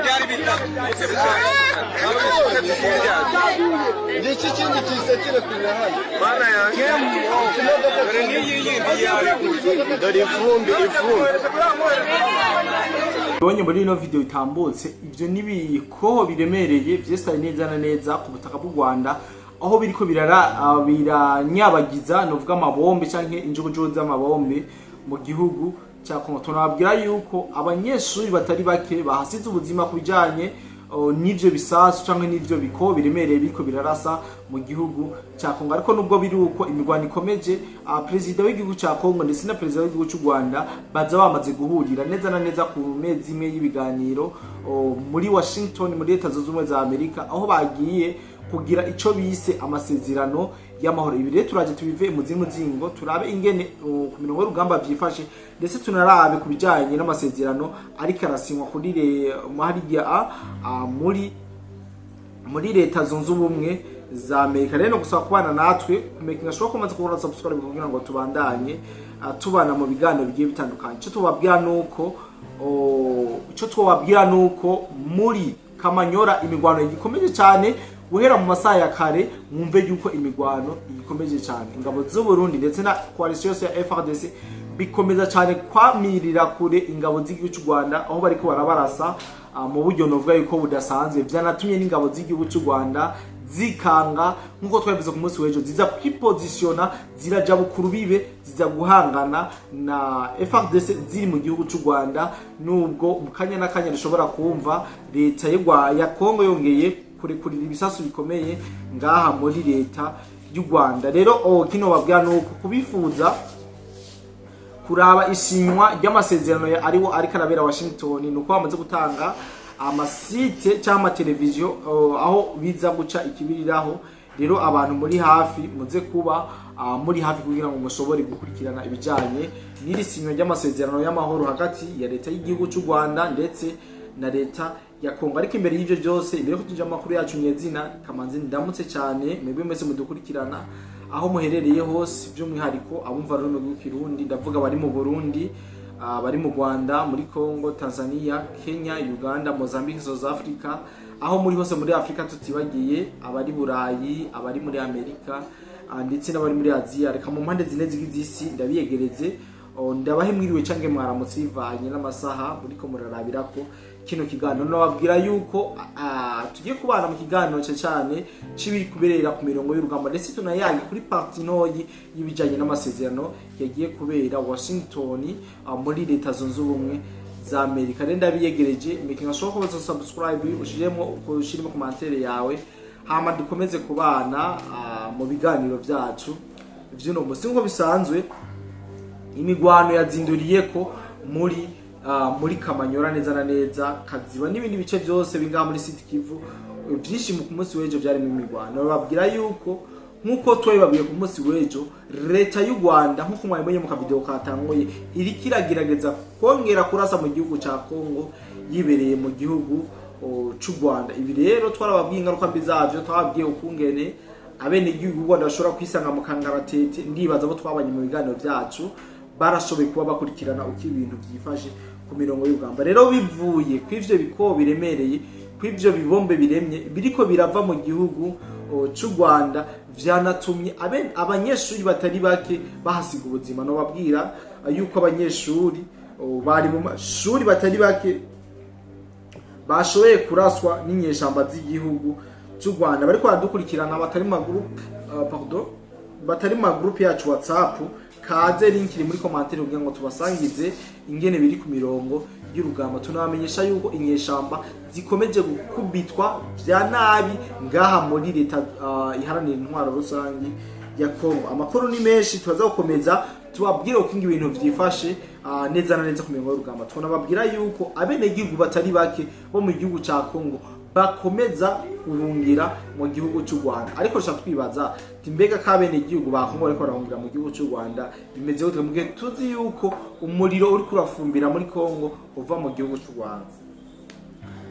byari bitatu iki kindi kisekire kunyahaya bana yanjye dore n'iyi yindi yari dore ivumbi Bonye muri ino video itambutse ivyo nibikoho biremereye vyesanye neza na neza ku butaka bw'u Rwanda aho biriko biranyabagiza novuga amabombe canke injugujugu z'amabombe mu gihugu cya Kongo. Tunababwira yuko abanyeshuri batari bake bahasize ubuzima kubijanye n'ivyo bisasu canke n'ivyo bikoho biremereye biriko birarasa mu gihugu cya Kongo. Ariko nubwo biri uko imirwano ikomeje, president w'igihugu cya Kongo ndetse na president w'igihugu cy'u Rwanda baza bamaze guhurira neza na neza ku mezi imwe y'ibiganiro muri Washington muri Leta Zunze Ubumwe za Amerika, aho bagiye kugira ico bise amasezerano y'amahoro. Ibi rero turaje tubive mu zingo turabe ingene ku mirongo y'urugamba vyifashe, ndetse tunarabe kubijanye n'amasezerano ariko arasinywa kuri muri Leta Zunze Ubumwe za Amerika. Rero gusaba kubana natwe kumeka ngashobora kumaze kubona subscribe kugira ngo tubandanye tubana mu biganiro bigiye bitandukanye. Cyo tubabwira nuko muri Kamanyora imigwano igikomeje cyane guhera mu masaha ya kare. Mwumve yuko imigwano igikomeje cyane, ingabo z'u Burundi ndetse na coalition ya FRDC bikomeza cyane kwamirira kure ingabo z'igihugu cy'u Rwanda, aho bariko barabarasa mu buryo novuga yuko budasanzwe. Vyanatumye n'ingabo z'igihugu cy'u Rwanda zikanga nkuko twabivuze ku munsi w'ejo, ziza kwipositiona ziraja bukuru bibe ziza guhangana na FRDC ziri mu gihugu cy'u Rwanda. Nubwo mukanya nakanya rishobora kumva leta ya Kongo yongeye kurekurira ibisasu bikomeye ngaha muri leta y'u Rwanda. Rero kino babwira nuko kubifuza kuraba isinywa ry'amasezerano ariko arabera Washington, nuko bamaze gutanga amasite cyangwa televiziyo aho biza guca ikibiriraho. Rero abantu muri hafi muze kuba muri hafi kugira ngo mushobore gukurikirana ibijanye n'iri sinywa ry'amasezerano y'amahoro hagati ya leta y'igihugu cy'u Rwanda ndetse na leta ya Kongo. Ariko imbere y'ivyo byose, imbere ko tunja amakuru yacu nyezina, kamanzi ndamutse cyane mwebwe mwese mudukurikirana aho muherereye hose, by'umwihariko abumva rurimi rw'ikirundi, ndavuga bari mu Burundi, bari mu Rwanda, muri Kongo, Tanzania, Kenya, Uganda, Mozambique, South Africa, aho muri hose muri Afrika tutibagiye, abari Burayi, abari muri Amerika ndetse n'abari muri Aziya. Reka mu mpande zine z'isi ndabiyegereze, ndabahe mwiriwe canke mwaramutse bivanye n'amasaha muriko murarabirako kino kiganiro. Nababwira yuko tugiye kubana mu kiganiro cyane cibiri kuberera ku mirongo y'urugamba, ndetse tunayange kuri parti ntoyi y'ibijanye n'amasezerano yagiye kubera Washington muri Leta Zunze Ubumwe za Amerika. Renda biyegereje imike ngashobora kubaza subscribe, ushiremo commentaire yawe, hama dukomeze kubana mu biganiro byacu vy'uno musi. Ngo bisanzwe imigwano yazinduriye ko muri Kamanyora neza na neza, Kaziba n'ibindi bice byose binga muri Sud Kivu. Byinshi mu munsi w'ejo byari mu migwano. Bababwira yuko nkuko twabibabwiye ku munsi w'ejo, leta y'u Rwanda nkuko mwabonye mu kavideo katangoye iri kiragerageza kongera kurasa mu gihugu cya Kongo yibereye mu gihugu cy'u Rwanda. Ibi rero twarababwiye ingaruka mbi zavyo, twababwiye ukungene abene igihugu Rwanda bashobora kwisanga mu kangaratete. Ndibaza abo twabanye mu biganiro byacu barashoboye kuba bakurikirana uko ibintu byifashe ku mirongo y'urugamba. Rero bivuye kw'ivyo bikobo biremereye, kw'ivyo bibombe biremye biriko birava mu gihugu cy'u Rwanda, vyanatumye abanyeshuri batari bake bahasiga ubuzima. No babwira yuko abanyeshuri bari mu mashuri batari bake bashoboye kuraswa n'inyeshamba z'igihugu cy'u Rwanda. Bariko baradukurikirana batari mu group yacu WhatsApp, kaze link iri muri commentaire kugira ngo tubasangize ingene biri ku mirongo y'urugamba. Tunabamenyesha yuko inyeshamba zikomeje gukubitwa vya nabi ngaha muri leta iharanira intwaro rusangi ya Kongo. Amakuru ni menshi, tubaza gukomeza tubabwire uko ibintu vyifashe neza na neza ku mirongo y'urugamba. Tunababwira yuko abene gihugu batari bake bo mu gihugu cya Kongo bakomeza kurungira mu gihugu cy'u Rwanda. Ariko sha twibaza timbega kabene igihugu bakongo ariko barahungira mu gihugu cy'u Rwanda bimeze gute, mugihe tuzi yuko umuriro uri kurafumbira muri Kongo uva mu gihugu cy'u Rwanda.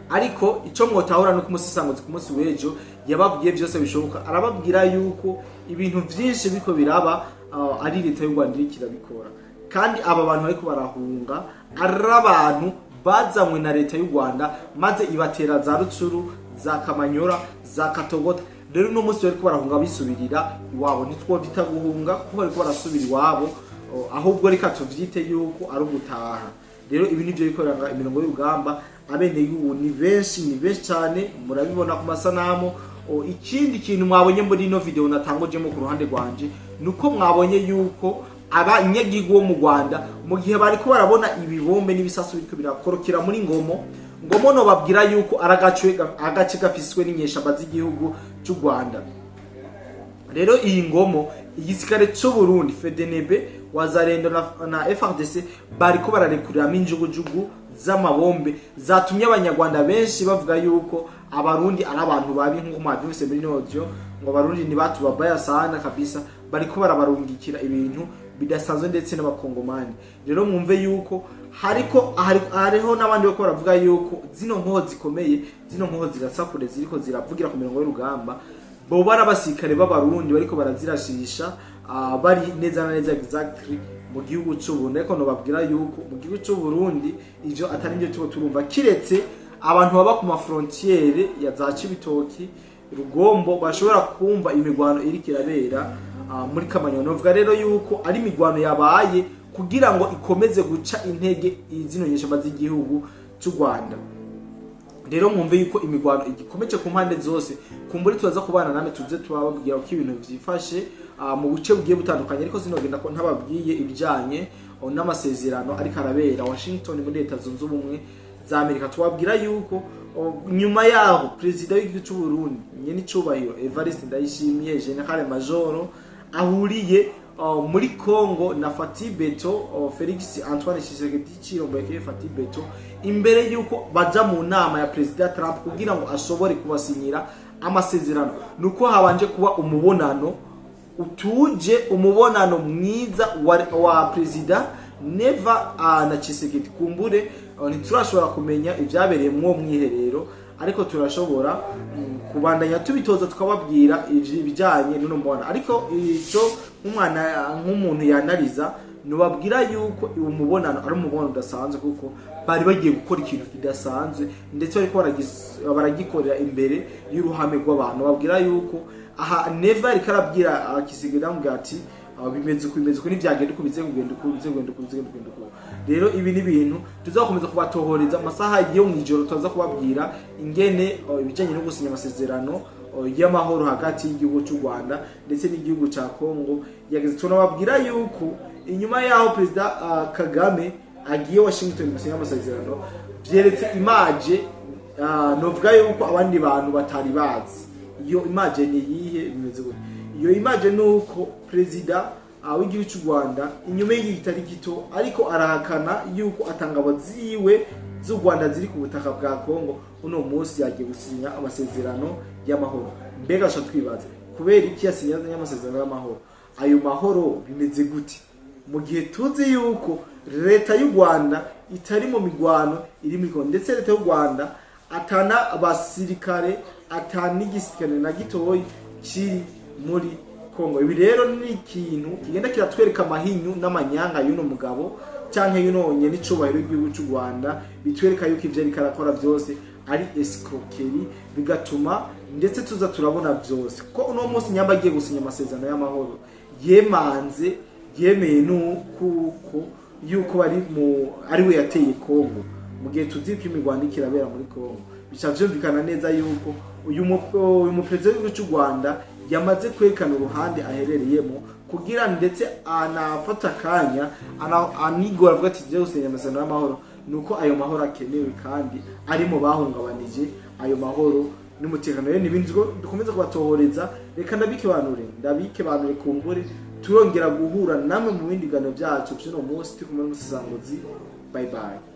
Ariko ico mwotahura no kumusisanguza ku munsi w'ejo yababwiye byose bishoboka. Arababwira yuko ibintu byinshi biko biraba ari leta y'u Rwanda irikira bikora, kandi aba bantu ariko barahunga ari abantu bazamwe na leta y'u Rwanda maze ibatera za Rutsuru, za Kamanyora, za Katogota. Rero uno munsi bariko barahunga bisubirira iwabo, nitwo bita guhunga kuko bariko barasubira iwabo, ahubwo reka tuvyite yuko ari ugutaha. Rero ibi nivyo bikorera imirongo y'urugamba, abene y'ubu ni benshi cyane, murabibona ku masanamu. Ikindi kintu mwabonye muri ino video natangojemo ku ruhande rwanje nuko mwabonye yuko abanyagihugu bo mu Rwanda mu gihe bariko barabona ibibombe n'ibisasu biriko birakorokera muri Ngomo no babwira yuko agace gafiswe n'inyeshamba z'igihugu cy'u Rwanda. Rero iyi Ngomo igisikare cyo Burundi FDNB wazarendo na FRDC bariko bararekurira injugujugu z'amabombe zatumye abanyarwanda benshi bavuga yuko abarundi ari abantu babi nko mwabyumvise muri audio ngo abarundi ni batu babaya sana kabisa, bariko barabarungikira ibintu bidasanzwe ndetse n'abakongomani. Rero mwumve yuko hariho n'abandi bako baravuga yuko zino nkoho zikomeye, zino nkoho zirasakure ziriko ziravugira ku mirongo y'urugamba, bo barabasirikare b'abarundi bariko barazirashisha bari neza na neza exactly mu gihugu cy'u Burundi. Ariko no babwira yuko mu gihugu cy'u Burundi ivyo atari byo tuba turumva, kiretse abantu baba ku mafrontiere ya za Cibitoki, Rugombo bashobora kumva imigwano iri kirabera muri Kamanyola. Novuga rero yuko ari imigwano yabaye kugira ngo ikomeze guca intege izino nyeshamba z'igihugu cy'u Rwanda. Rero mwumve yuko imigwano igikomeje ku mpande zose, kumburi tuza kubana name tuze tubabwira uko ibintu vyifashe mu buce bugiye butandukanye. Ariko sinogenda ko ntababwiye ibijanye n'amasezerano ariko arabera Washington muri Leta Zunze Ubumwe za Amerika. Tubabwira yuko nyuma yaho president w'igihugu cy'u Burundi nyene icubahiro Evariste Ndayishimiye General Major ahuriye muri Congo na Fatibeto, Felix Antoine Tshisekedi Chilombo Fatibeto, imbere yuko baja mu nama ya President Trump kugira ngo ashobore kubasinyira amasezerano. Nuko habanje kuba umubonano utuje, umubonano mwiza wa President Neva na Tshisekedi. Kumbure ntiturashobora kumenya ivyabereye mu mwiherero, ariko turashobora kubandanya tubitoza tukababwira ibijanye n'uno mubona. Ariko ico nk'umuntu yanariza nubabwira yuko umubonano ari umubonano udasanzwe, kuko bari bagiye gukora ikintu kidasanzwe ndetse bariko baragikorera imbere y'uruhame rw'abantu. Babwira yuko aha Neva ariko arabwira Kisigera amubwira ati bimeze ko n'ivyagenda uko bize kugenda uko. Rero ibi ni bintu tuzakomeza kubatohoreza amasaha yo mwijoro, tuza kubabwira ingene ibijanye no gusinya amasezerano y'amahoro hagati y'igihugu cy'u Rwanda ndetse n'igihugu ca Congo yageze. Tunababwira yuko inyuma yaho President Kagame agiye Washington gusinya amasezerano, vyeretse image novuga yuko abandi bantu batari bazi. Iyo image ni yihe bimeze gute? Iyo image nuko President w'igihugu cy'u Rwanda inyuma y'igitari gito ariko arahakana yuko atangabo ziwe z'u Rwanda ziri ku butaka bwa Congo uno munsi yagiye gusinya amasezerano y'amahoro. Mbega sha twibaza kubera iki yasinya amasezerano y'amahoro? Ayo mahoro bimeze gute mu gihe tuzi yuko leta y'u Rwanda itari mu migwano iri muri ndetse leta y'u Rwanda atana abasirikare atani igisirikare na gitoyi kiri muri Congo? Ibi rero ni ikintu kigenda kiratwereka amahinyu n'amanyanga y'uno mugabo canke y'uno nyene icubahiro y'igihugu cy'u Rwanda, bitwereka yuko ivyo ariko arakora byose ari escroquerie, bigatuma ndetse tuza turabona byose ko uno munsi nyamba agiye gusinya amasezerano y'amahoro yemeye nuko yuko ari we yateye Congo mu gihe tuzi ko imigwano ikirabera muri Congo. Bica vyumvikana neza yuko uyu muperezida w'igihugu cy'u Rwanda yamaze kwerekana uruhande aherereyemo kugira ndetse anafata akanya anigora avuga ati je gusinya amasezerano y'amahoro nuko ayo mahoro akenewe kandi ari mu bahungabanije ayo mahoro n'umutekano. Rero nibindi dukomeza kubatohoreza, reka ndabike banure kumbure turongera guhura namwe mu bindi gano byacu by'uno munsi tukumwe n'umusangozi. Bye bye.